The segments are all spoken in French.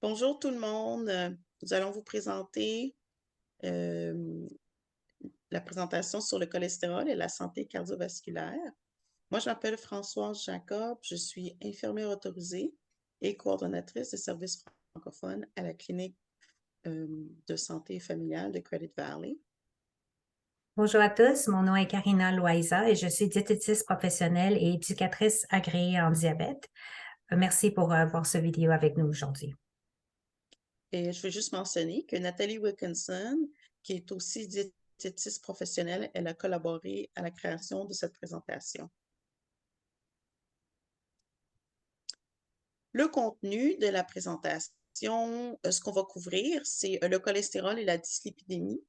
Bonjour tout le monde. Nous allons vous présenter euh, la présentation sur le cholestérol et la santé cardiovasculaire. Moi, je m'appelle Françoise Jacob. Je suis infirmière autorisée et coordonnatrice de services francophones à la clinique de santé familiale de Credit Valley. Bonjour à tous, mon nom est Karina Loaiza et je suis diététiste professionnelle et éducatrice agréée en diabète. Merci pour voir ce vidéo avec nous aujourd'hui. Et je veux juste mentionner que Nathalie Wilkinson, qui est aussi diététiste professionnelle, elle a collaboré à la création de cette présentation. Le contenu de la présentation, ce qu'on va couvrir, c'est le cholestérol et la dyslipidémie.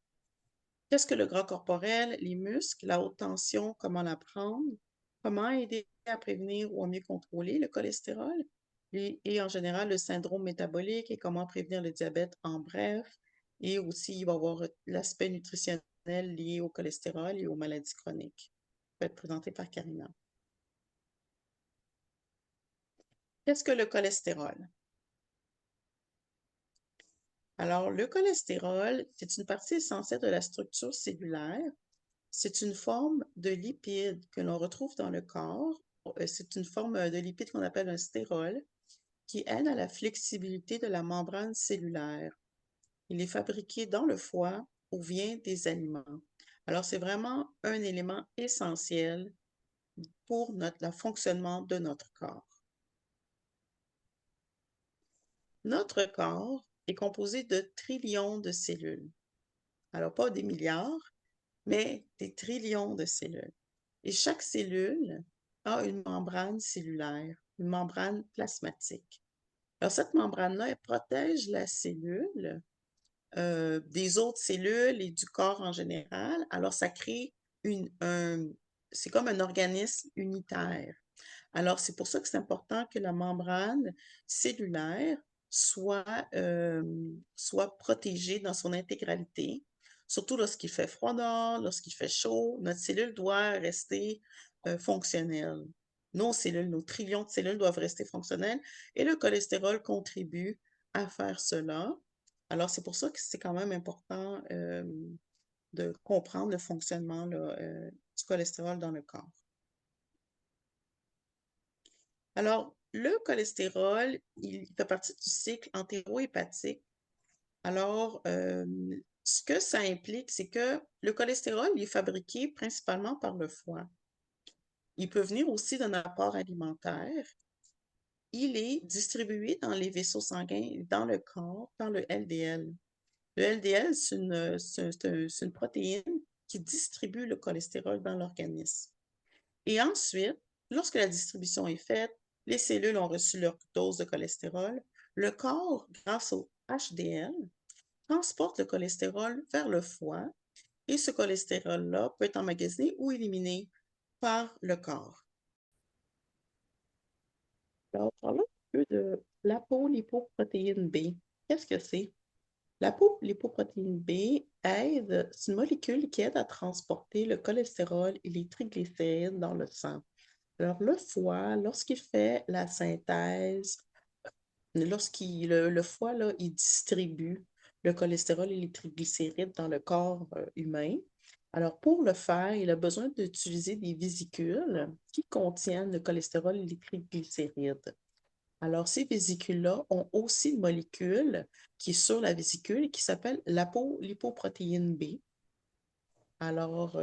Qu'est-ce que le gras corporel, les muscles, la haute tension, comment la prendre, comment aider à prévenir ou à mieux contrôler le cholestérol et en général le syndrome métabolique et comment prévenir le diabète en bref. Et aussi, il va y avoir l'aspect nutritionnel lié au cholestérol et aux maladies chroniques. Ça va être présenté par Karina. Qu'est-ce que le cholestérol? Alors, le cholestérol, c'est une partie essentielle de la structure cellulaire. C'est une forme de lipide que l'on retrouve dans le corps. C'est une forme de lipide qu'on appelle un stérol qui aide à la flexibilité de la membrane cellulaire. Il est fabriqué dans le foie ou vient des aliments. Alors, c'est vraiment un élément essentiel pour le fonctionnement de notre corps. Notre corps est composé de trillions de cellules. Alors, pas des milliards, mais des trillions de cellules. Et chaque cellule a une membrane cellulaire, une membrane plasmatique. Alors, cette membrane-là, elle protège la cellule des autres cellules et du corps en général. Alors, ça crée c'est comme un organisme unitaire. Alors, c'est pour ça que c'est important que la membrane cellulaire soit protégée dans son intégralité, surtout lorsqu'il fait froid dehors, lorsqu'il fait chaud. Notre cellule doit rester fonctionnelle. Nos cellules, nos trillions de cellules doivent rester fonctionnelles et le cholestérol contribue à faire cela. Alors, c'est pour ça que c'est quand même important de comprendre le fonctionnement là, du cholestérol dans le corps. Alors, le cholestérol, il fait partie du cycle entérohépatique. Alors, ce que ça implique, c'est que le cholestérol il est fabriqué principalement par le foie. Il peut venir aussi d'un apport alimentaire. Il est distribué dans les vaisseaux sanguins, dans le corps, dans le LDL. Le LDL, c'est une protéine qui distribue le cholestérol dans l'organisme. Et ensuite, lorsque la distribution est faite, les cellules ont reçu leur dose de cholestérol. Le corps, grâce au HDL, transporte le cholestérol vers le foie et ce cholestérol-là peut être emmagasiné ou éliminé par le corps. Alors, parlons un peu de l'apolipoprotéine B. Qu'est-ce que c'est? L'apolipoprotéine B c'est une molécule qui aide à transporter le cholestérol et les triglycérides dans le sang. Alors, le foie, lorsqu'il fait la synthèse, le foie, là, il distribue le cholestérol et les triglycérides dans le corps humain. Alors, pour le faire, il a besoin d'utiliser des vésicules qui contiennent le cholestérol et les triglycérides. Alors, ces vésicules-là ont aussi une molécule qui est sur la vésicule et qui s'appelle l'apolipoprotéine B. Alors,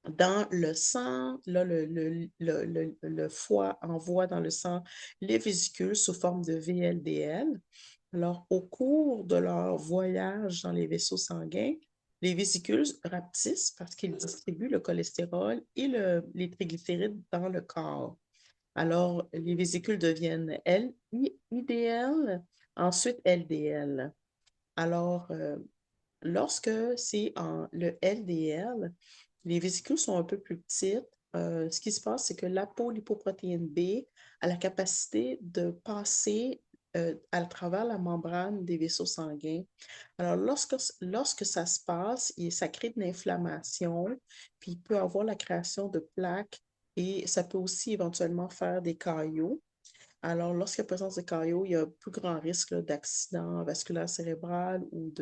dans le sang, là, le foie envoie dans le sang les vésicules sous forme de VLDL. Alors, au cours de leur voyage dans les vaisseaux sanguins, les vésicules rapetissent parce qu'ils distribuent le cholestérol et les triglycérides dans le corps. Alors, les vésicules deviennent IDL, ensuite LDL. Alors, lorsque c'est le LDL, les vésicules sont un peu plus petites. Ce qui se passe, c'est que l'apolipoprotéine B a la capacité de passer à travers la membrane des vaisseaux sanguins. Alors, lorsque ça se passe, ça crée de l'inflammation, puis il peut avoir la création de plaques et ça peut aussi éventuellement faire des caillots. Alors, lorsqu'il y a présence de caillots, il y a plus grand risque là, d'accident vasculaire cérébral ou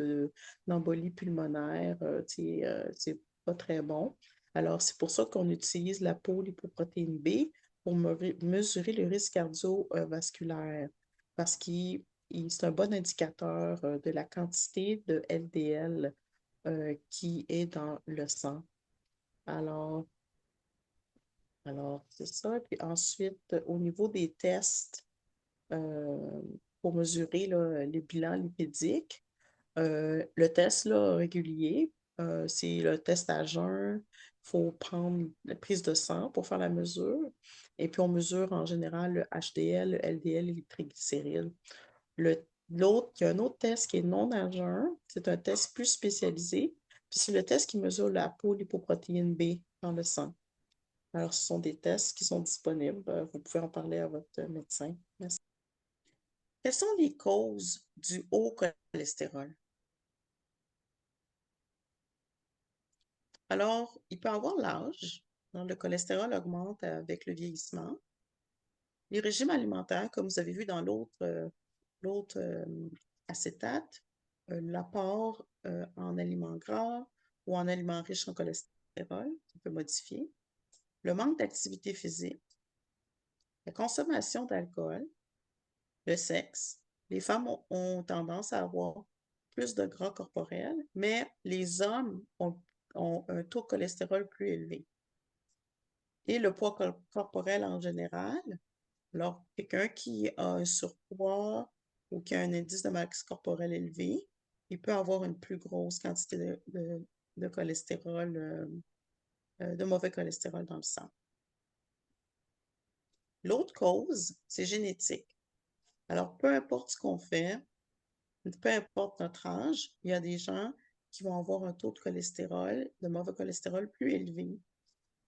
d'embolie pulmonaire. C'est pas très bon. Alors, c'est pour ça qu'on utilise la lipoprotéine B pour mesurer le risque cardiovasculaire parce que c'est un bon indicateur de la quantité de LDL qui est dans le sang. Alors, c'est ça. Puis ensuite, au niveau des tests, euh, pour mesurer là, les bilans lipidiques. Le test là, régulier, c'est le test à jeun. Il faut prendre la prise de sang pour faire la mesure. Et puis, on mesure en général le HDL, le LDL et les triglycérides. Il y a un autre test qui est non à jeun. C'est un test plus spécialisé. Puis, c'est le test qui mesure la lipoprotéine B dans le sang. Alors, ce sont des tests qui sont disponibles. Vous pouvez en parler à votre médecin. Merci. Quelles sont les causes du haut cholestérol? Alors, il peut avoir l'âge. Donc, le cholestérol augmente avec le vieillissement. Les régimes alimentaires, comme vous avez vu dans l'autre acétate, l'apport en aliments gras ou en aliments riches en cholestérol, ça peut modifier. Le manque d'activité physique, la consommation d'alcool, le sexe. Les femmes ont tendance à avoir plus de gras corporel, mais les hommes ont un taux de cholestérol plus élevé. Et le poids corporel en général, alors quelqu'un qui a un surpoids ou qui a un indice de masse corporelle élevé, il peut avoir une plus grosse quantité de cholestérol, de mauvais cholestérol dans le sang. L'autre cause, c'est génétique. Alors, peu importe ce qu'on fait, peu importe notre âge, il y a des gens qui vont avoir un taux de cholestérol, de mauvais cholestérol plus élevé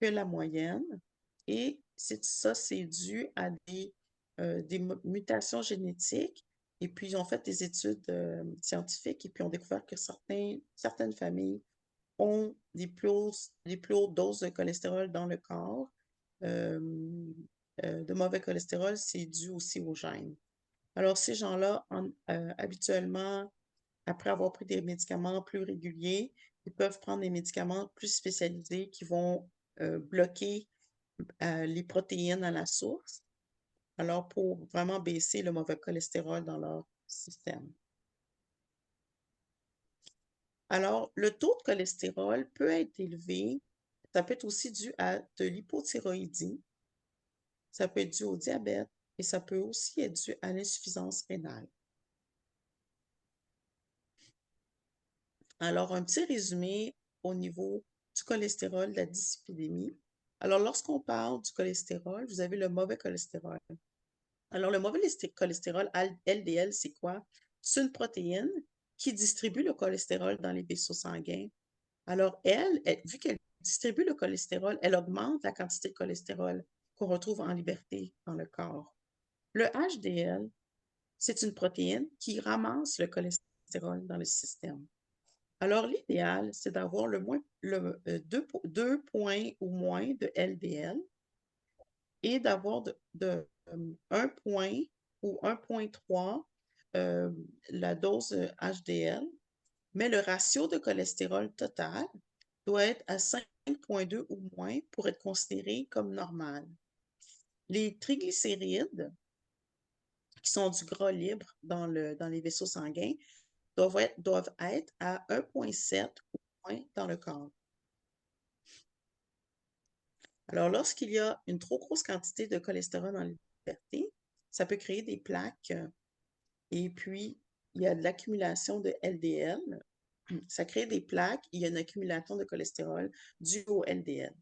que la moyenne. Et ça, c'est dû à des mutations génétiques. Et puis, ils ont fait des études scientifiques et puis ont découvert que certaines familles ont des plus hautes doses de cholestérol dans le corps. De mauvais cholestérol, c'est dû aussi aux gènes. Alors, ces gens-là, habituellement, après avoir pris des médicaments plus réguliers, ils peuvent prendre des médicaments plus spécialisés qui vont bloquer les protéines à la source, alors pour vraiment baisser le mauvais cholestérol dans leur système. Alors, le taux de cholestérol peut être élevé. Ça peut être aussi dû à de l'hypothyroïdie, ça peut être dû au diabète et ça peut aussi être dû à l'insuffisance rénale. Alors, un petit résumé au niveau du cholestérol, de la dyslipidémie. Alors, lorsqu'on parle du cholestérol, vous avez le mauvais cholestérol. Alors, le mauvais cholestérol, LDL, c'est quoi? C'est une protéine qui distribue le cholestérol dans les vaisseaux sanguins. Alors, vu qu'elle distribue le cholestérol, elle augmente la quantité de cholestérol qu'on retrouve en liberté dans le corps. Le HDL, c'est une protéine qui ramasse le cholestérol dans le système. Alors, l'idéal, c'est d'avoir deux points ou moins de LDL et d'avoir 1 point ou 1,3 la dose HDL, mais le ratio de cholestérol total doit être à 5,2 ou moins pour être considéré comme normal. Les triglycérides, qui sont du gras libre dans les vaisseaux sanguins, doivent être à 1,7 ou moins dans le corps. Alors, lorsqu'il y a une trop grosse quantité de cholestérol dans la liberté, ça peut créer des plaques et puis il y a de l'accumulation de LDL. Ça crée des plaques et il y a une accumulation de cholestérol due au LDL.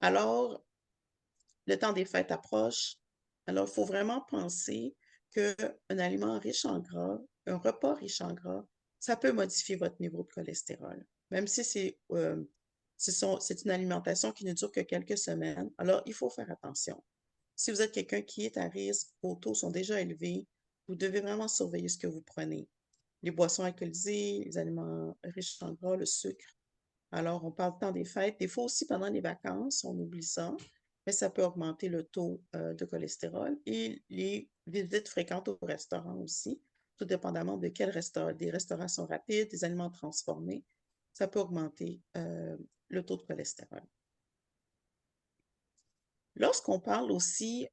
Alors, le temps des fêtes approche. Alors, il faut vraiment penser qu'un aliment riche en gras, un repas riche en gras, ça peut modifier votre niveau de cholestérol. Même si c'est une alimentation qui ne dure que quelques semaines, alors il faut faire attention. Si vous êtes quelqu'un qui est à risque, vos taux sont déjà élevés, vous devez vraiment surveiller ce que vous prenez. Les boissons alcoolisées, les aliments riches en gras, le sucre. Alors, on parle du temps des fêtes. Des fois aussi, pendant les vacances, on oublie ça. mais ça peut augmenter le taux de cholestérol et les visites fréquentes au restaurant aussi, tout dépendamment de quel restaurant, des restaurations rapides, des aliments transformés, ça peut augmenter le taux de cholestérol. Lorsqu'on parle aussi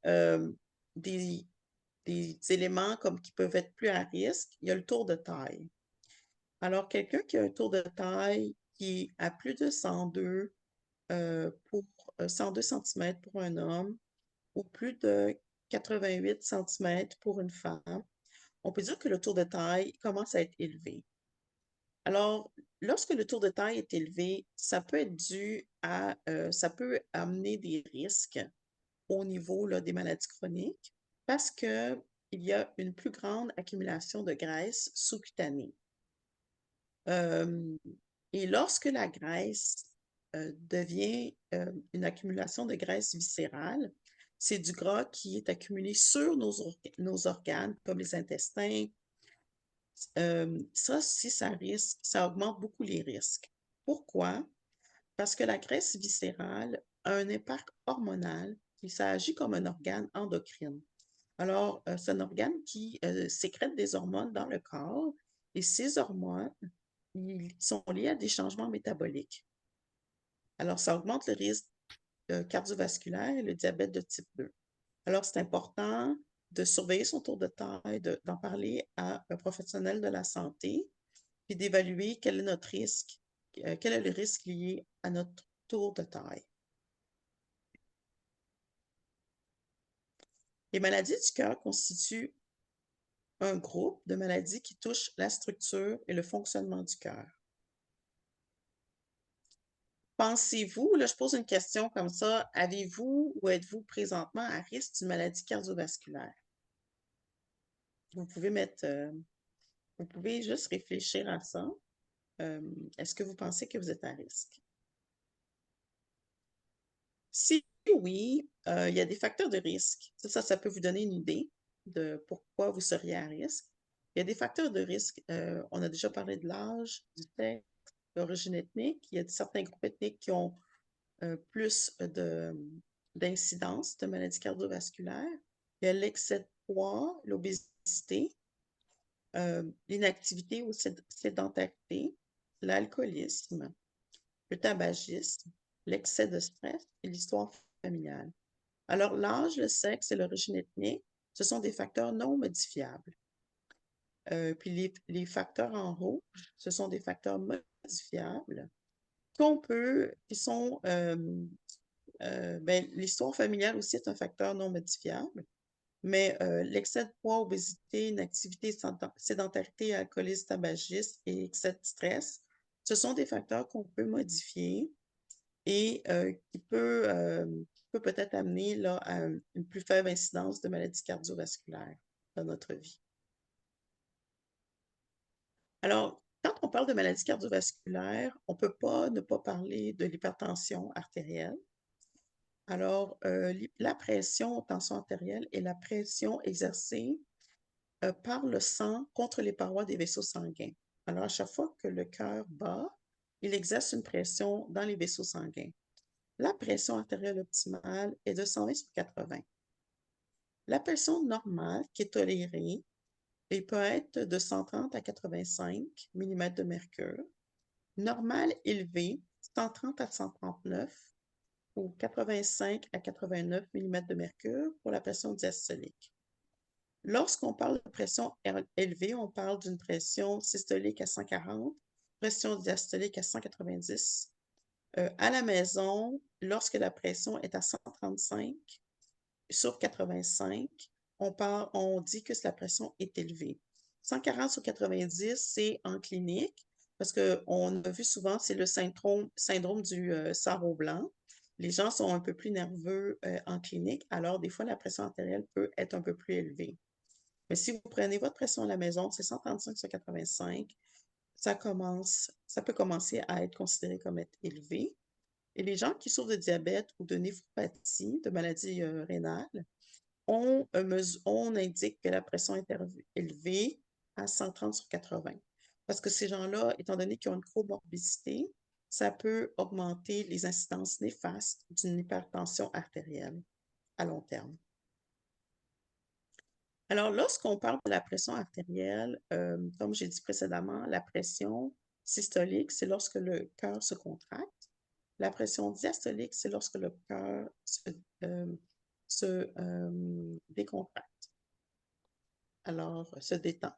des éléments comme qui peuvent être plus à risque, il y a le tour de taille. Alors, quelqu'un qui a un tour de taille qui est à plus de 102 pour 102 cm pour un homme ou plus de 88 cm pour une femme, on peut dire que le tour de taille commence à être élevé. Alors, lorsque le tour de taille est élevé, ça peut être dû à, ça peut amener des risques au niveau là, des maladies chroniques parce qu'il y a une plus grande accumulation de graisse sous-cutanée. Et lorsque la graisse devient une accumulation de graisse viscérale, c'est du gras qui est accumulé sur nos organes, comme les intestins. Ça, si ça risque, ça augmente beaucoup les risques. Pourquoi? Parce que la graisse viscérale a un impact hormonal et ça agit comme un organe endocrine. Alors, c'est un organe qui sécrète des hormones dans le corps et ces hormones, ils sont liés à des changements métaboliques. Alors, ça augmente le risque cardiovasculaire et le diabète de type 2. Alors, c'est important de surveiller son tour de taille, d'en parler à un professionnel de la santé, puis d'évaluer quel est notre risque, quel est le risque lié à notre tour de taille. Les maladies du cœur constituent un groupe de maladies qui touchent la structure et le fonctionnement du cœur. Pensez-vous, là je pose une question comme ça, avez-vous ou êtes-vous présentement à risque d'une maladie cardiovasculaire? Vous pouvez vous pouvez juste réfléchir à ça. Est-ce que vous pensez que vous êtes à risque? Si oui, il y a des facteurs de risque. Ça peut vous donner une idée de pourquoi vous seriez à risque. Il y a des facteurs de risque. On a déjà parlé de l'âge, du sexe, l'origine ethnique. Il y a certains groupes ethniques qui ont plus d'incidence de maladies cardiovasculaires. Il y a l'excès de poids, l'obésité, l'inactivité ou sédentarité, l'alcoolisme, le tabagisme, l'excès de stress et l'histoire familiale. Alors, l'âge, le sexe et l'origine ethnique, ce sont des facteurs non modifiables. Puis les facteurs en rouge, ce sont des facteurs modifiables qui sont l'histoire familiale aussi est un facteur non modifiable, mais l'excès de poids, obésité, inactivité, sédentarité, alcoolisme, tabagisme et excès de stress, ce sont des facteurs qu'on peut modifier et qui peut peut-être amener là, à une plus faible incidence de maladies cardiovasculaires dans notre vie. Alors, quand on parle de maladies cardiovasculaires, on ne peut pas ne pas parler de l'hypertension artérielle. Alors, la pression, tension artérielle est la pression exercée par le sang contre les parois des vaisseaux sanguins. Alors, à chaque fois que le cœur bat, il exerce une pression dans les vaisseaux sanguins. La pression artérielle optimale est de 120 sur 80. La pression normale qui est tolérée peut être de 130 à 85 mm de mercure. Normale élevée, 130 à 139 ou 85 à 89 mm de mercure pour la pression diastolique. Lorsqu'on parle de pression élevée, on parle d'une pression systolique à 140, pression diastolique à 190. À la maison, lorsque la pression est à 135 sur 85, on dit que la pression est élevée. 140 sur 90, c'est en clinique, parce qu'on a vu souvent, c'est le syndrome du sarreau blanc. Les gens sont un peu plus nerveux en clinique, alors des fois, la pression artérielle peut être un peu plus élevée. Mais si vous prenez votre pression à la maison, c'est 135 sur 85, ça peut commencer à être considéré comme être élevé. Et les gens qui souffrent de diabète ou de néphropathie, de maladie rénale, on indique que la pression est élevée à 130 sur 80. Parce que ces gens-là, étant donné qu'ils ont une comorbidité, ça peut augmenter les incidences néfastes d'une hypertension artérielle à long terme. Alors, lorsqu'on parle de la pression artérielle, comme j'ai dit précédemment, la pression systolique, c'est lorsque le cœur se contracte. La pression diastolique, c'est lorsque le cœur se décontracte, alors se détend.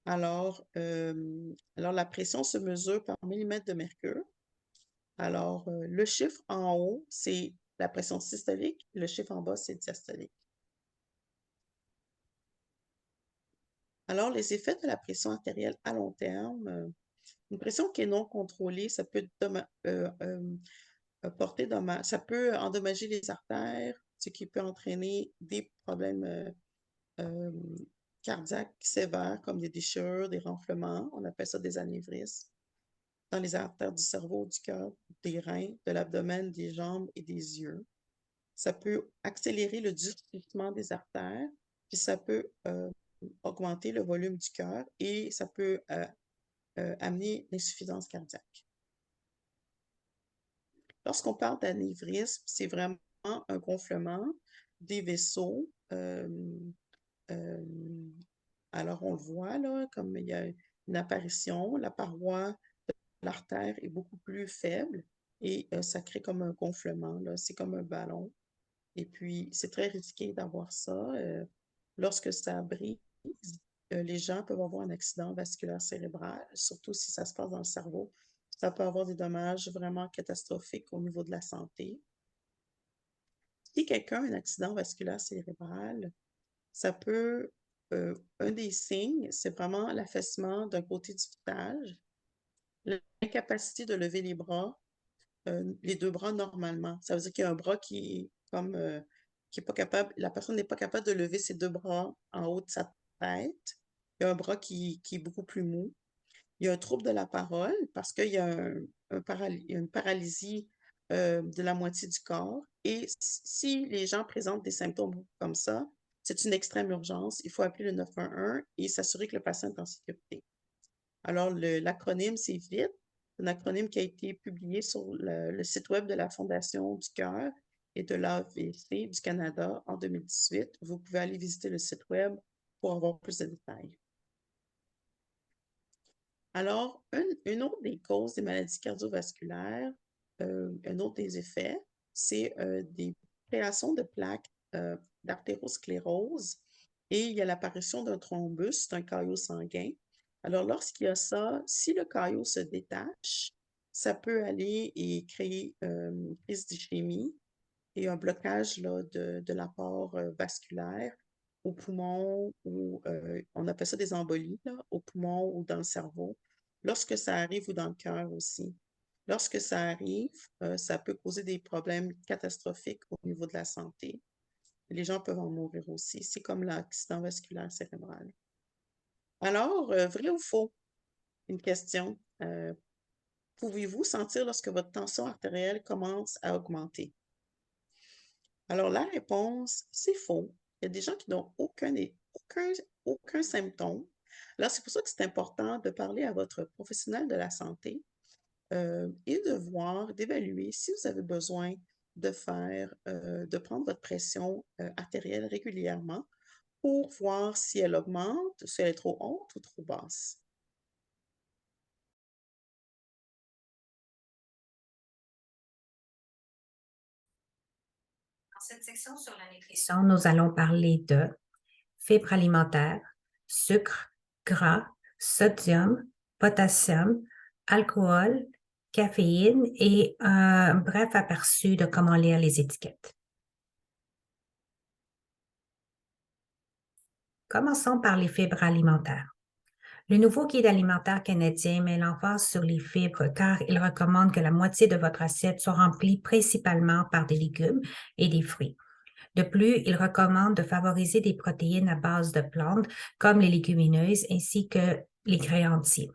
Alors, la pression se mesure par millimètre de mercure. Alors, le chiffre en haut, c'est la pression systolique, le chiffre en bas, c'est diastolique. Alors, les effets de la pression artérielle à long terme, une pression qui est non contrôlée, ça peut porter dommage, ça peut endommager les artères, ce qui peut entraîner des problèmes cardiaques sévères comme des déchirures, des renflements. On appelle ça des anévrismes dans les artères du cerveau, du cœur, des reins, de l'abdomen, des jambes et des yeux. Ça peut accélérer le durcissement des artères, puis ça peut augmenter le volume du cœur et ça peut amener l'insuffisance cardiaque. Lorsqu'on parle d'anévrisme, c'est vraiment un gonflement des vaisseaux. Alors, on le voit là, comme il y a une apparition, la paroi de l'artère est beaucoup plus faible et ça crée comme un gonflement, là. C'est comme un ballon. Et puis, c'est très risqué d'avoir ça. Lorsque ça brise, les gens peuvent avoir un accident vasculaire cérébral, surtout si ça se passe dans le cerveau. Ça peut avoir des dommages vraiment catastrophiques au niveau de la santé. Si quelqu'un a un accident vasculaire cérébral, ça peut, un des signes, c'est vraiment l'affaissement d'un côté du visage, l'incapacité de lever les deux bras normalement. Ça veut dire qu'il y a un bras qui est comme, qui est pas capable, la personne n'est pas capable de lever ses deux bras en haut de sa tête. Il y a un bras qui est beaucoup plus mou. Il y a un trouble de la parole parce qu'il y a une paralysie de la moitié du corps. Et si les gens présentent des symptômes comme ça, c'est une extrême urgence. Il faut appeler le 911 et s'assurer que le patient est en sécurité. Alors, l'acronyme, c'est VIT, un acronyme qui a été publié sur le site web de la Fondation du cœur et de l'AVC du Canada en 2018. Vous pouvez aller visiter le site web pour avoir plus de détails. Alors, une autre des causes des maladies cardiovasculaires, un autre des effets, c'est des créations de plaques d'artérosclérose et il y a l'apparition d'un thrombus, d'un caillot sanguin. Alors, lorsqu'il y a ça, si le caillot se détache, ça peut aller et créer une crise d'ischémie et un blocage là, de l'apport vasculaire au poumon ou on appelle ça des embolies là, au poumon ou dans le cerveau. Lorsque ça arrive ou dans le cœur aussi. Lorsque ça arrive, ça peut causer des problèmes catastrophiques au niveau de la santé. Les gens peuvent en mourir aussi. C'est comme l'accident vasculaire cérébral. Alors, vrai ou faux? Une question. Pouvez-vous sentir lorsque votre tension artérielle commence à augmenter? Alors, la réponse, c'est faux. Il y a des gens qui n'ont aucun symptôme. Alors, c'est pour ça que c'est important de parler à votre professionnel de la santé et de voir, d'évaluer si vous avez besoin de prendre votre pression artérielle régulièrement pour voir si elle augmente, si elle est trop haute ou trop basse. Dans cette section sur la nutrition, nous allons parler de fibres alimentaires, sucre, gras, sodium, potassium, alcool, caféine et un bref aperçu de comment lire les étiquettes. Commençons par les fibres alimentaires. Le nouveau guide alimentaire canadien met l'emphase sur les fibres car il recommande que la moitié de votre assiette soit remplie principalement par des légumes et des fruits. De plus, il recommande de favoriser des protéines à base de plantes comme les légumineuses ainsi que les grains entiers.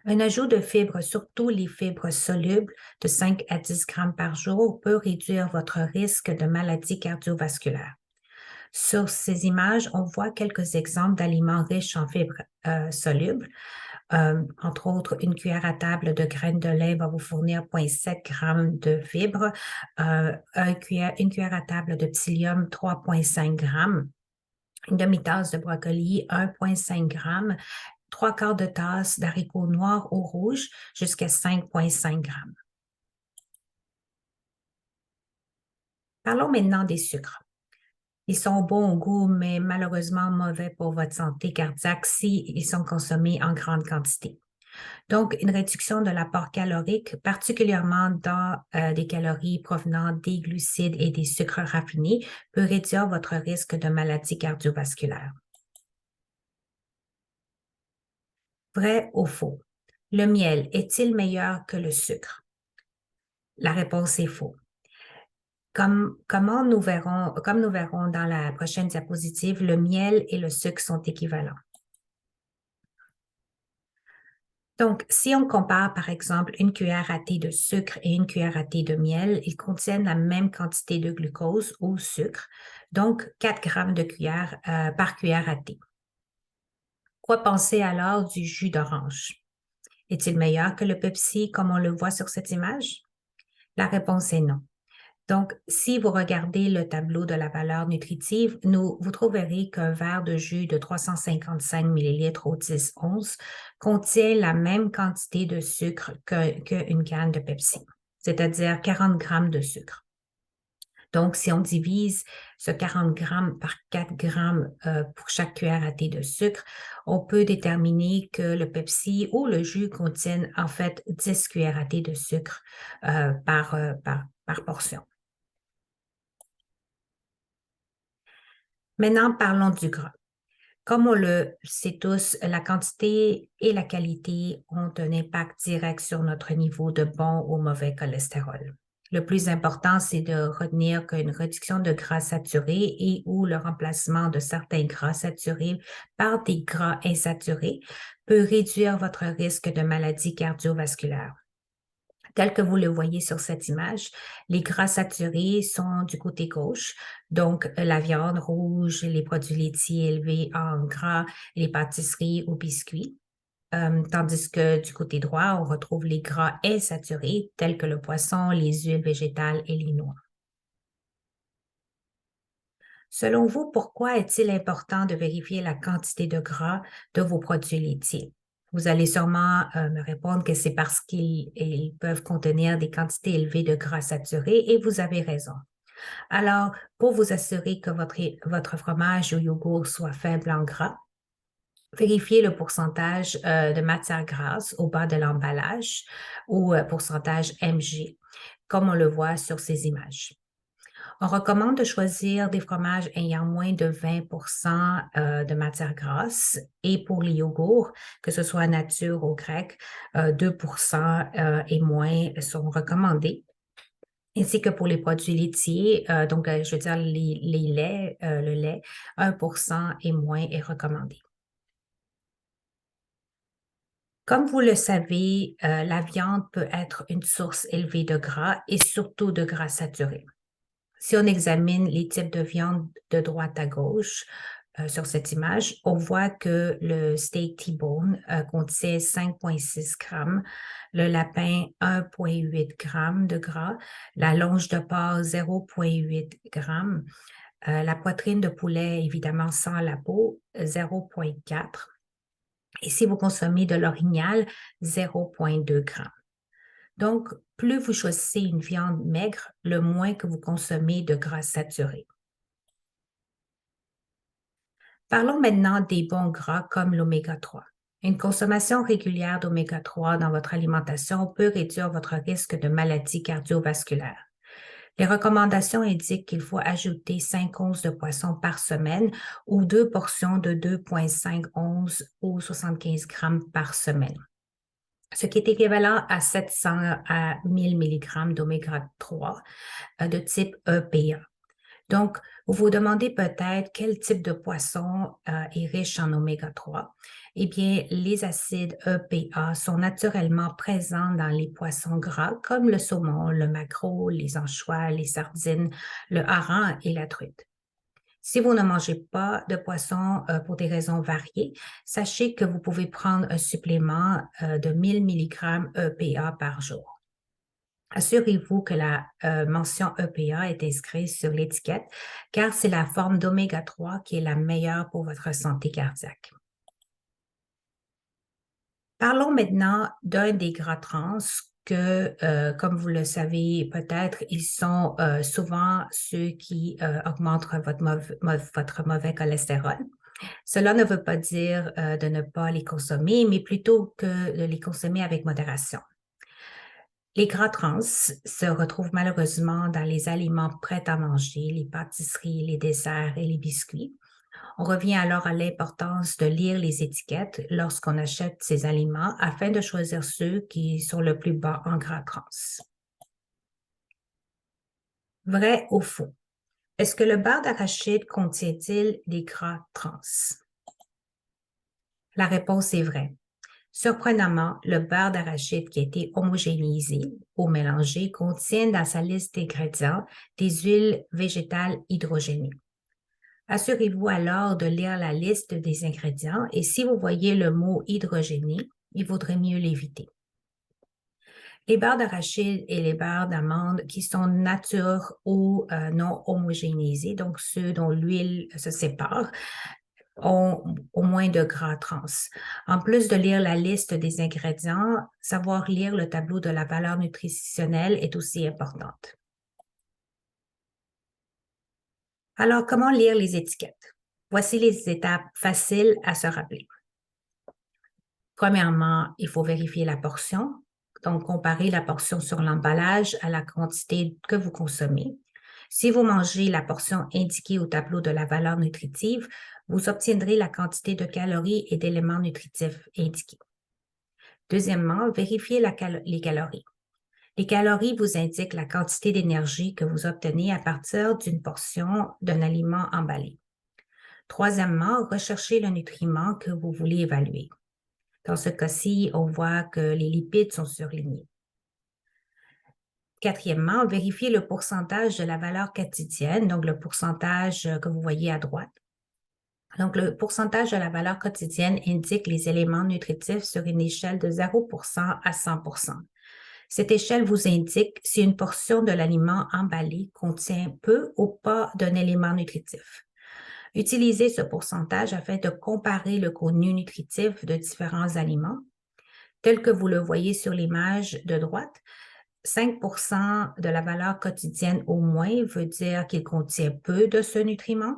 Un ajout de fibres, surtout les fibres solubles, de 5 à 10 grammes par jour peut réduire votre risque de maladies cardiovasculaires. Sur ces images, on voit quelques exemples d'aliments riches en fibres solubles. Entre autres, une cuillère à table de graines de lait va vous fournir 0,7 g de fibres, une cuillère à table de psyllium, 3,5 g, une demi-tasse de brocoli, 1,5 g, 3/4 de tasse d'haricots noirs ou rouges jusqu'à 5,5 g. Parlons maintenant des sucres. Ils sont bons au goût, mais malheureusement mauvais pour votre santé cardiaque s'ils sont consommés en grande quantité. Donc, une réduction de l'apport calorique, particulièrement dans des calories provenant des glucides et des sucres raffinés, peut réduire votre risque de maladie cardiovasculaire. Vrai ou faux? Le miel est-il meilleur que le sucre? La réponse est faux. Comme nous verrons dans la prochaine diapositive, le miel et le sucre sont équivalents. Donc, si on compare par exemple une cuillère à thé de sucre et une cuillère à thé de miel, ils contiennent la même quantité de glucose ou sucre, donc 4 grammes de cuillère par cuillère à thé. Quoi penser alors du jus d'orange? Est-il meilleur que le Pepsi comme on le voit sur cette image? La réponse est non. Donc, si vous regardez le tableau de la valeur nutritive, vous trouverez qu'un verre de jus de 355 ml au 10 onces contient la même quantité de sucre qu'une canne de Pepsi, c'est-à-dire 40 grammes de sucre. Donc, si on divise ce 40 grammes par 4 grammes pour chaque cuillère à thé de sucre, on peut déterminer que le Pepsi ou le jus contiennent en fait 10 cuillères à thé de sucre par portion. Maintenant, parlons du gras. Comme on le sait tous, la quantité et la qualité ont un impact direct sur notre niveau de bon ou mauvais cholestérol. Le plus important, c'est de retenir qu'une réduction de gras saturés et ou le remplacement de certains gras saturés par des gras insaturés peut réduire votre risque de maladie cardiovasculaire. Tel que vous le voyez sur cette image, les gras saturés sont du côté gauche, donc la viande rouge, les produits laitiers élevés en gras, les pâtisseries ou biscuits. Tandis que du côté droit, on retrouve les gras insaturés, tels que le poisson, les huiles végétales et les noix. Selon vous, pourquoi est-il important de vérifier la quantité de gras de vos produits laitiers? Vous allez sûrement me répondre que c'est parce qu'ils peuvent contenir des quantités élevées de gras saturés et vous avez raison. Alors, pour vous assurer que votre fromage ou yogourt soit faible en gras, vérifiez le pourcentage de matière grasse au bas de l'emballage ou pourcentage MG, comme on le voit sur ces images. On recommande de choisir des fromages ayant moins de 20 de matière grasse et pour les yogourts, que ce soit nature ou grec, 2 et moins sont recommandés. Ainsi que pour les produits laitiers, je veux dire les laits, le lait, 1 et moins est recommandé. Comme vous le savez, la viande peut être une source élevée de gras et surtout de gras saturés. Si on examine les types de viande de droite à gauche sur cette image, on voit que le steak T-bone contient 5,6 grammes, le lapin 1,8 grammes de gras, la longe de porc 0,8 grammes, la poitrine de poulet évidemment sans la peau 0,4 et si vous consommez de l'orignal 0,2 grammes. Donc, plus vous choisissez une viande maigre, le moins que vous consommez de gras saturés. Parlons maintenant des bons gras comme l'oméga 3. Une consommation régulière d'oméga 3 dans votre alimentation peut réduire votre risque de maladie cardiovasculaire. Les recommandations indiquent qu'il faut ajouter 5 onces de poisson par semaine ou 2 portions de 2,5 onces ou 75 grammes par semaine, ce qui est équivalent à 700 à 1000 mg d'oméga 3 de type EPA. Donc, vous vous demandez peut-être quel type de poisson est riche en oméga 3. Eh bien, les acides EPA sont naturellement présents dans les poissons gras comme le saumon, le maquereau, les anchois, les sardines, le hareng et la truite. Si vous ne mangez pas de poisson pour des raisons variées, sachez que vous pouvez prendre un supplément de 1000 mg EPA par jour. Assurez-vous que la mention EPA est inscrite sur l'étiquette, car c'est la forme d'oméga 3 qui est la meilleure pour votre santé cardiaque. Parlons maintenant d'un des gras trans que, comme vous le savez peut-être, ils sont souvent ceux qui augmentent votre mauvais cholestérol. Cela ne veut pas dire de ne pas les consommer, mais plutôt que de les consommer avec modération. Les gras trans se retrouvent malheureusement dans les aliments prêts à manger, les pâtisseries, les desserts et les biscuits. On revient alors à l'importance de lire les étiquettes lorsqu'on achète ces aliments afin de choisir ceux qui sont le plus bas en gras trans. Vrai ou faux? Est-ce que le beurre d'arachide contient-il des gras trans? La réponse est vraie. Surprenamment, le beurre d'arachide qui a été homogénéisé ou mélangé contient dans sa liste d'ingrédients des huiles végétales hydrogénées. Assurez-vous alors de lire la liste des ingrédients et si vous voyez le mot hydrogéné, il vaudrait mieux l'éviter. Les beurres d'arachide et les beurres d'amande qui sont nature ou non homogénéisés, donc ceux dont l'huile se sépare, ont au moins de gras trans. En plus de lire la liste des ingrédients, savoir lire le tableau de la valeur nutritionnelle est aussi importante. Alors, comment lire les étiquettes? Voici les étapes faciles à se rappeler. Premièrement, il faut vérifier la portion, donc comparer la portion sur l'emballage à la quantité que vous consommez. Si vous mangez la portion indiquée au tableau de la valeur nutritive, vous obtiendrez la quantité de calories et d'éléments nutritifs indiqués. Deuxièmement, vérifiez les calories. Les calories vous indiquent la quantité d'énergie que vous obtenez à partir d'une portion d'un aliment emballé. Troisièmement, recherchez le nutriment que vous voulez évaluer. Dans ce cas-ci, on voit que les lipides sont surlignés. Quatrièmement, vérifiez le pourcentage de la valeur quotidienne, donc le pourcentage que vous voyez à droite. Donc, le pourcentage de la valeur quotidienne indique les éléments nutritifs sur une échelle de 0% à 100%. Cette échelle vous indique si une portion de l'aliment emballé contient peu ou pas d'un élément nutritif. Utilisez ce pourcentage afin de comparer le contenu nutritif de différents aliments. Tel que vous le voyez sur l'image de droite, 5% de la valeur quotidienne au moins veut dire qu'il contient peu de ce nutriment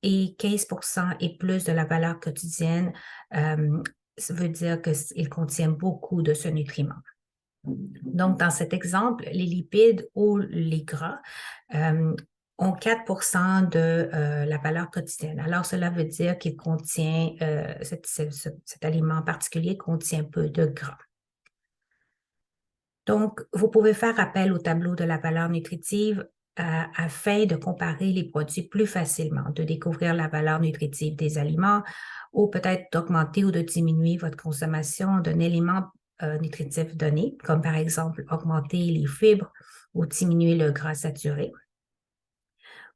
et 15% et plus de la valeur quotidienne veut dire qu'il contient beaucoup de ce nutriment. Donc, dans cet exemple, les lipides ou les gras ont 4% de la valeur quotidienne. Alors, cela veut dire qu'il contient, cet aliment en particulier contient peu de gras. Donc, vous pouvez faire appel au tableau de la valeur nutritive afin de comparer les produits plus facilement, de découvrir la valeur nutritive des aliments ou peut-être d'augmenter ou de diminuer votre consommation d'un élément nutritif donné, comme par exemple augmenter les fibres ou diminuer le gras saturé.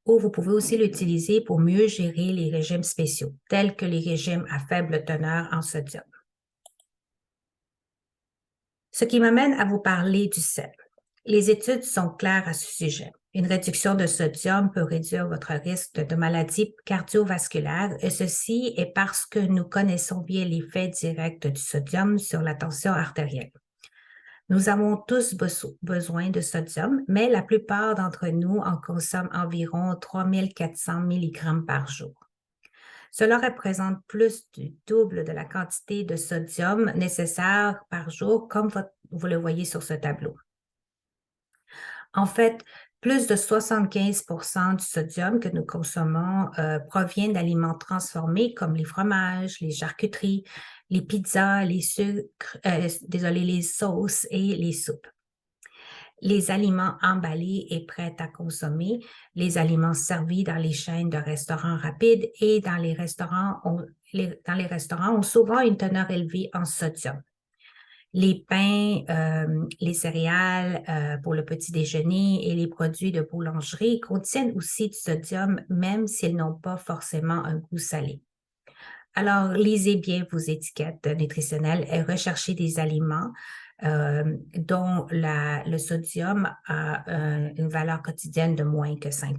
Ou vous pouvez aussi l'utiliser pour mieux gérer les régimes spéciaux, tels que les régimes à faible teneur en sodium. Ce qui m'amène à vous parler du sel. Les études sont claires à ce sujet. Une réduction de sodium peut réduire votre risque de maladies cardiovasculaires et ceci est parce que nous connaissons bien l'effet direct du sodium sur la tension artérielle. Nous avons tous besoin de sodium, mais la plupart d'entre nous en consomment environ 3400 mg par jour. Cela représente plus du double de la quantité de sodium nécessaire par jour, comme vous le voyez sur ce tableau. En fait, plus de 75% du sodium que nous consommons provient d'aliments transformés comme les fromages, les charcuteries, les pizzas, les sucres, les sauces et les soupes. Les aliments emballés et prêts à consommer, les aliments servis dans les chaînes de restaurants rapides et dans les restaurants ont souvent une teneur élevée en sodium. Les pains, les céréales pour le petit déjeuner et les produits de boulangerie contiennent aussi du sodium, même s'ils n'ont pas forcément un goût salé. Alors, lisez bien vos étiquettes nutritionnelles et recherchez des aliments dont le sodium a une valeur quotidienne de moins que 5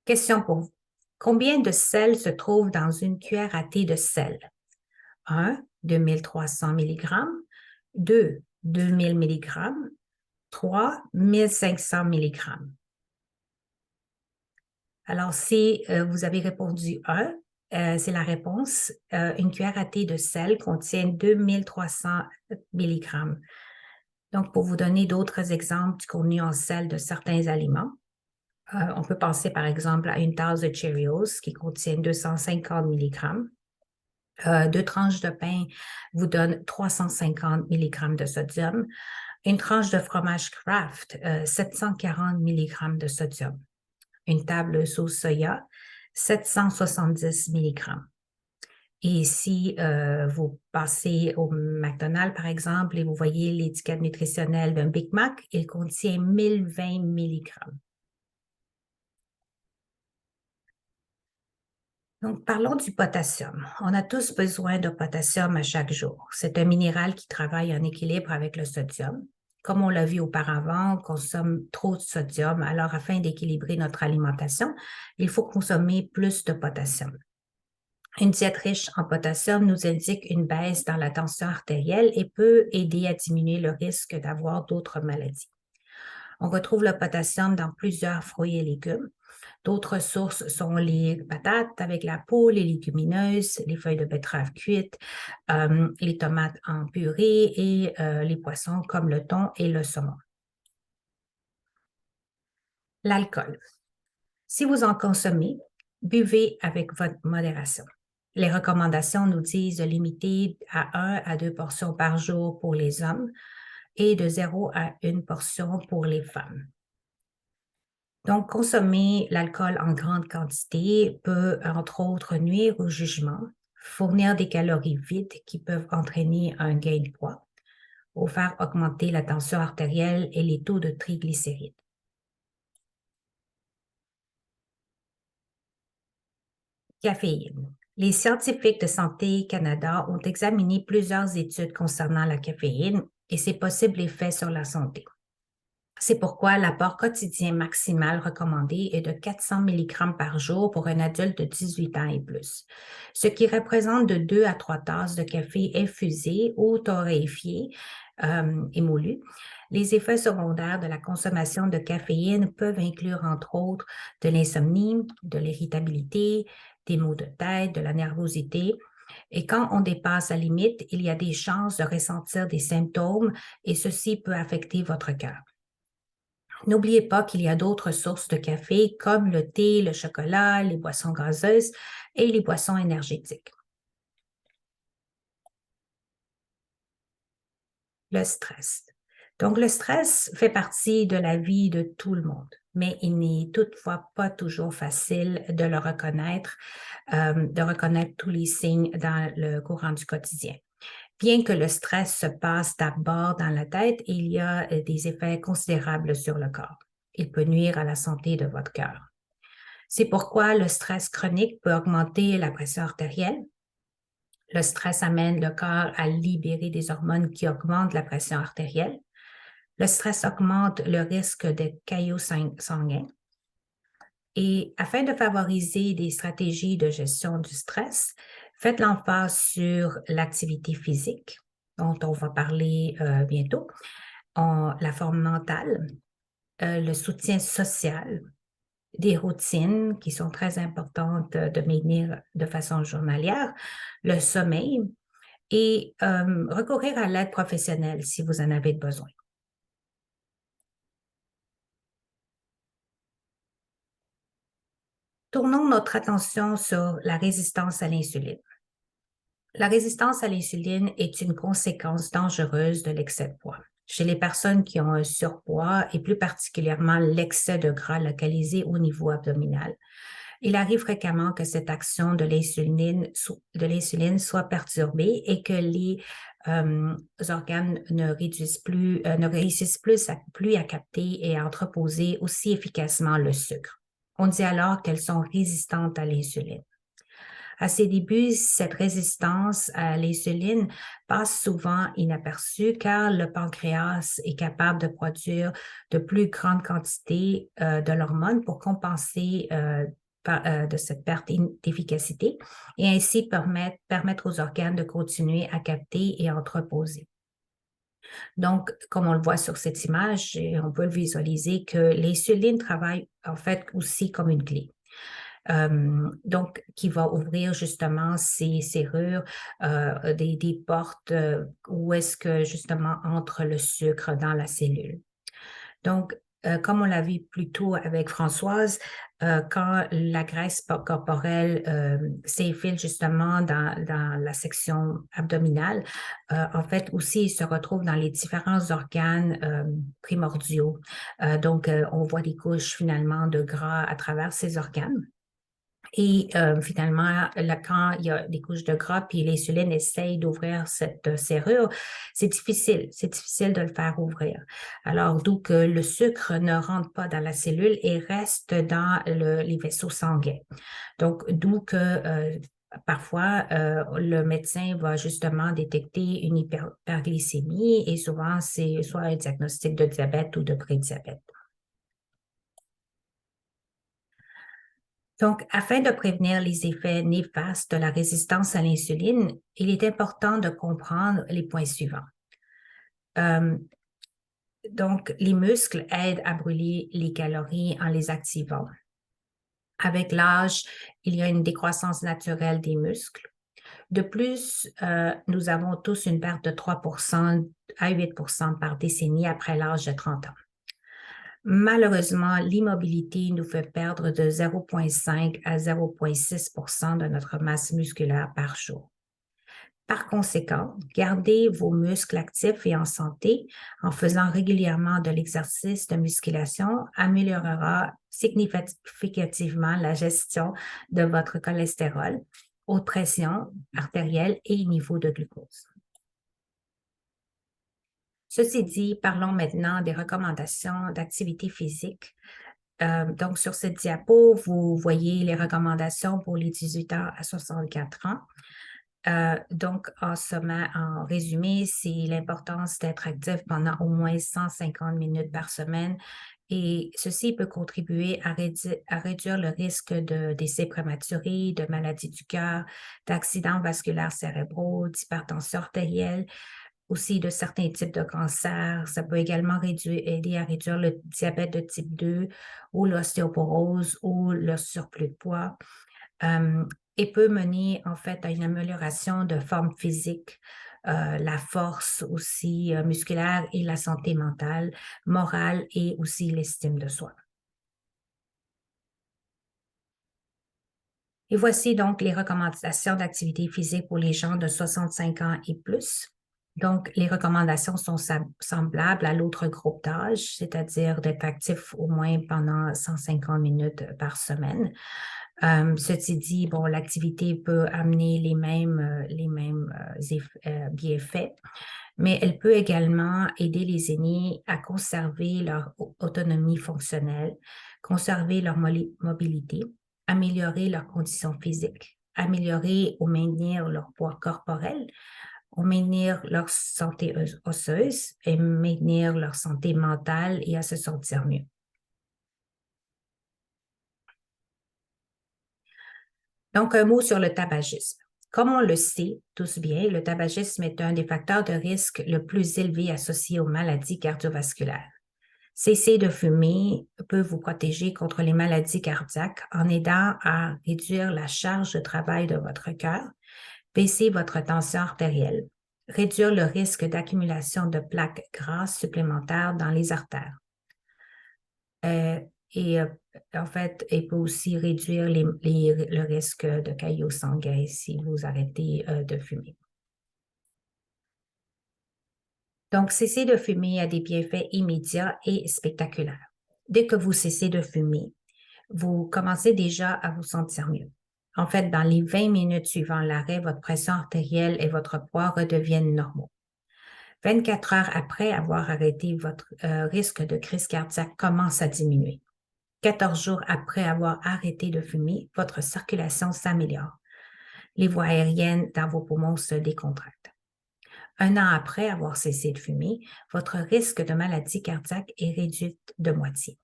Question pour vous. Combien de sel se trouve dans une cuillère à thé de sel? 1, 2300 mg, 2, 2000 mg, 3, 1500 mg. Alors, si vous avez répondu 1, c'est la réponse. Une cuillère à thé de sel contient 2300 mg. Donc, pour vous donner d'autres exemples du contenu en sel de certains aliments, on peut penser par exemple à une tasse de Cheerios qui contient 250 mg. 2 tranches de pain vous donnent 350 mg de sodium. Une tranche de fromage Kraft, 740 mg de sodium. Une table sauce soya, 770 mg. Et si vous passez au McDonald's, par exemple, et vous voyez l'étiquette nutritionnelle d'un Big Mac, il contient 1020 mg. Donc, parlons du potassium. On a tous besoin de potassium à chaque jour. C'est un minéral qui travaille en équilibre avec le sodium. Comme on l'a vu auparavant, on consomme trop de sodium. Alors, afin d'équilibrer notre alimentation, il faut consommer plus de potassium. Une diète riche en potassium nous indique une baisse dans la tension artérielle et peut aider à diminuer le risque d'avoir d'autres maladies. On retrouve le potassium dans plusieurs fruits et légumes. D'autres sources sont les patates avec la peau, les légumineuses, les feuilles de betterave cuites, les tomates en purée et les poissons comme le thon et le saumon. L'alcool. Si vous en consommez, buvez avec votre modération. Les recommandations nous disent de limiter à 1 à 2 portions par jour pour les hommes et de 0 à 1 portion pour les femmes. Donc, consommer l'alcool en grande quantité peut, entre autres, nuire au jugement, fournir des calories vides qui peuvent entraîner un gain de poids ou faire augmenter la tension artérielle et les taux de triglycérides. Caféine. Les scientifiques de Santé Canada ont examiné plusieurs études concernant la caféine et ses possibles effets sur la santé. C'est pourquoi l'apport quotidien maximal recommandé est de 400 mg par jour pour un adulte de 18 ans et plus, ce qui représente de 2 à 3 tasses de café infusé ou torréfié émolu. Les effets secondaires de la consommation de caféine peuvent inclure, entre autres, de l'insomnie, de l'irritabilité, des maux de tête, de la nervosité. Et quand on dépasse la limite, il y a des chances de ressentir des symptômes et ceci peut affecter votre cœur. N'oubliez pas qu'il y a d'autres sources de café comme le thé, le chocolat, les boissons gazeuses et les boissons énergétiques. Le stress. Donc, le stress fait partie de la vie de tout le monde, mais il n'est toutefois pas toujours facile de le reconnaître, de reconnaître tous les signes dans le courant du quotidien. Bien que le stress se passe d'abord dans la tête, il y a des effets considérables sur le corps. Il peut nuire à la santé de votre cœur. C'est pourquoi le stress chronique peut augmenter la pression artérielle. Le stress amène le corps à libérer des hormones qui augmentent la pression artérielle. Le stress augmente le risque de caillots sanguins. Et afin de favoriser des stratégies de gestion du stress, faites l'emphase sur l'activité physique, dont on va parler bientôt, la forme mentale, le soutien social, des routines qui sont très importantes de maintenir de façon journalière, le sommeil et recourir à l'aide professionnelle si vous en avez besoin. Tournons notre attention sur la résistance à l'insuline. La résistance à l'insuline est une conséquence dangereuse de l'excès de poids. Chez les personnes qui ont un surpoids et plus particulièrement l'excès de gras localisé au niveau abdominal, Il arrive fréquemment que cette action de l'insuline soit perturbée et que les organes ne réussissent plus à capter et à entreposer aussi efficacement le sucre. On dit alors qu'elles sont résistantes à l'insuline. À ses débuts, cette résistance à l'insuline passe souvent inaperçue car le pancréas est capable de produire de plus grandes quantités de l'hormone pour compenser de cette perte d'efficacité et ainsi permettre aux organes de continuer à capter et à entreposer. Donc, comme on le voit sur cette image, on peut le visualiser que l'insuline travaille en fait aussi comme une clé. Donc, qui va ouvrir justement ces serrures, des portes où est-ce que justement entre le sucre dans la cellule. Donc, comme on l'a vu plus tôt avec Françoise, quand la graisse corporelle s'infile justement dans la section abdominale, en fait aussi, il se retrouve dans les différents organes primordiaux. Donc, on voit des couches finalement de gras à travers ces organes. Et finalement, là, quand il y a des couches de gras, puis l'insuline essaye d'ouvrir cette serrure, c'est difficile de le faire ouvrir. Alors, d'où que le sucre ne rentre pas dans la cellule et reste dans les vaisseaux sanguins. Donc, d'où que parfois, le médecin va justement détecter une hyperglycémie et souvent, c'est soit un diagnostic de diabète ou de prédiabète. Donc, afin de prévenir les effets néfastes de la résistance à l'insuline, il est important de comprendre les points suivants. Donc, les muscles aident à brûler les calories en les activant. Avec l'âge, il y a une décroissance naturelle des muscles. De plus, nous avons tous une perte de 3 à 8 par décennie après l'âge de 30 ans. Malheureusement, l'immobilité nous fait perdre de 0,5 à 0,6 de notre masse musculaire par jour. Par conséquent, gardez vos muscles actifs et en santé en faisant régulièrement de l'exercice de musculation améliorera significativement la gestion de votre cholestérol, haute pression artérielle et niveau de glucose. Ceci dit, parlons maintenant des recommandations d'activité physique. Donc, sur cette diapo, vous voyez les recommandations pour les 18 ans à 64 ans. Donc, en résumé, c'est l'importance d'être actif pendant au moins 150 minutes par semaine et ceci peut contribuer à réduire le risque de décès prématuré, de maladies du cœur, d'accidents vasculaires cérébraux, d'hypertension artérielle, aussi de certains types de cancers. Ça peut également aider à réduire le diabète de type 2 ou l'ostéoporose ou le surplus de poids et peut mener en fait à une amélioration de forme physique, la force aussi musculaire et la santé mentale, morale et aussi l'estime de soi. Et voici donc les recommandations d'activité physique pour les gens de 65 ans et plus. Donc, les recommandations sont semblables à l'autre groupe d'âge, c'est-à-dire d'être actif au moins pendant 150 minutes par semaine. Ceci dit, bon, l'activité peut amener les mêmes bienfaits, mais elle peut également aider les aînés à conserver leur autonomie fonctionnelle, conserver leur mobilité, améliorer leurs conditions physiques, améliorer ou maintenir leur poids corporel, ou maintenir leur santé osseuse et maintenir leur santé mentale et à se sentir mieux. Donc, un mot sur le tabagisme. Comme on le sait tous bien, le tabagisme est un des facteurs de risque le plus élevé associés aux maladies cardiovasculaires. Cesser de fumer peut vous protéger contre les maladies cardiaques en aidant à réduire la charge de travail de votre cœur, baisser votre tension artérielle, réduire le risque d'accumulation de plaques grasses supplémentaires dans les artères. En fait, il peut aussi réduire le risque de caillots sanguins si vous arrêtez de fumer. Donc, cesser de fumer a des bienfaits immédiats et spectaculaires. Dès que vous cessez de fumer, vous commencez déjà à vous sentir mieux. En fait, dans les 20 minutes suivant l'arrêt, votre pression artérielle et votre poids redeviennent normaux. 24 heures après avoir arrêté, votre risque de crise cardiaque commence à diminuer. 14 jours après avoir arrêté de fumer, votre circulation s'améliore. Les voies aériennes dans vos poumons se décontractent. 1 an après avoir cessé de fumer, votre risque de maladie cardiaque est réduit de moitié.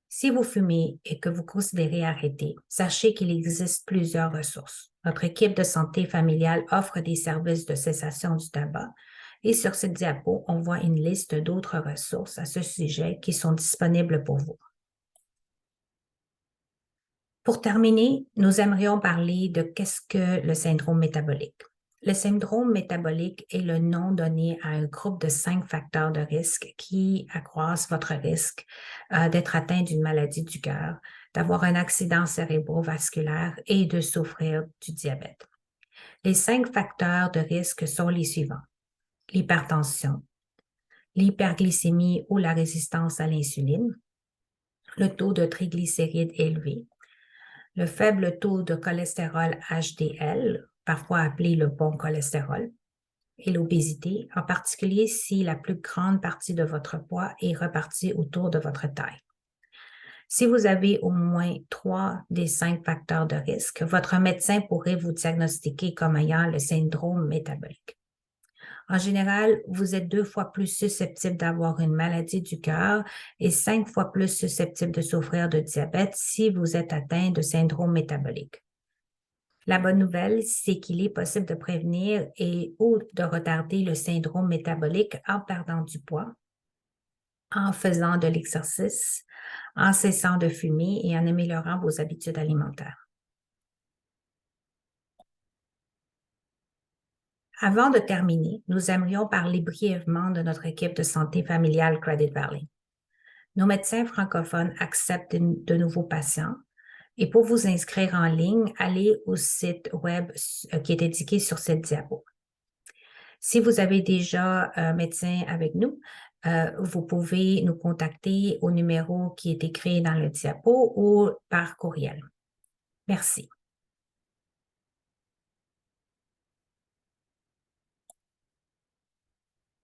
Si vous fumez et que vous considérez arrêter, sachez qu'il existe plusieurs ressources. Notre équipe de santé familiale offre des services de cessation du tabac et sur cette diapo, on voit une liste d'autres ressources à ce sujet qui sont disponibles pour vous. Pour terminer, nous aimerions parler de qu'est-ce que le syndrome métabolique. Le syndrome métabolique est le nom donné à un groupe de 5 facteurs de risque qui accroissent votre risque d'être atteint d'une maladie du cœur, d'avoir un accident cérébrovasculaire et de souffrir du diabète. Les 5 facteurs de risque sont les suivants: l'hypertension, l'hyperglycémie ou la résistance à l'insuline, le taux de triglycérides élevé, le faible taux de cholestérol HDL, parfois appelé le bon cholestérol, et l'obésité, en particulier si la plus grande partie de votre poids est repartie autour de votre taille. Si vous avez au moins 3 des 5 facteurs de risque, votre médecin pourrait vous diagnostiquer comme ayant le syndrome métabolique. En général, vous êtes 2 fois plus susceptible d'avoir une maladie du cœur et 5 fois plus susceptible de souffrir de diabète si vous êtes atteint de syndrome métabolique. La bonne nouvelle, c'est qu'il est possible de prévenir ou de retarder le syndrome métabolique en perdant du poids, en faisant de l'exercice, en cessant de fumer et en améliorant vos habitudes alimentaires. Avant de terminer, nous aimerions parler brièvement de notre équipe de santé familiale Credit Valley. Nos médecins francophones acceptent de nouveaux patients et pour vous inscrire en ligne, allez au site web qui est indiqué sur cette diapo. Si vous avez déjà un médecin avec nous, vous pouvez nous contacter au numéro qui est écrit dans le diapo ou par courriel. Merci.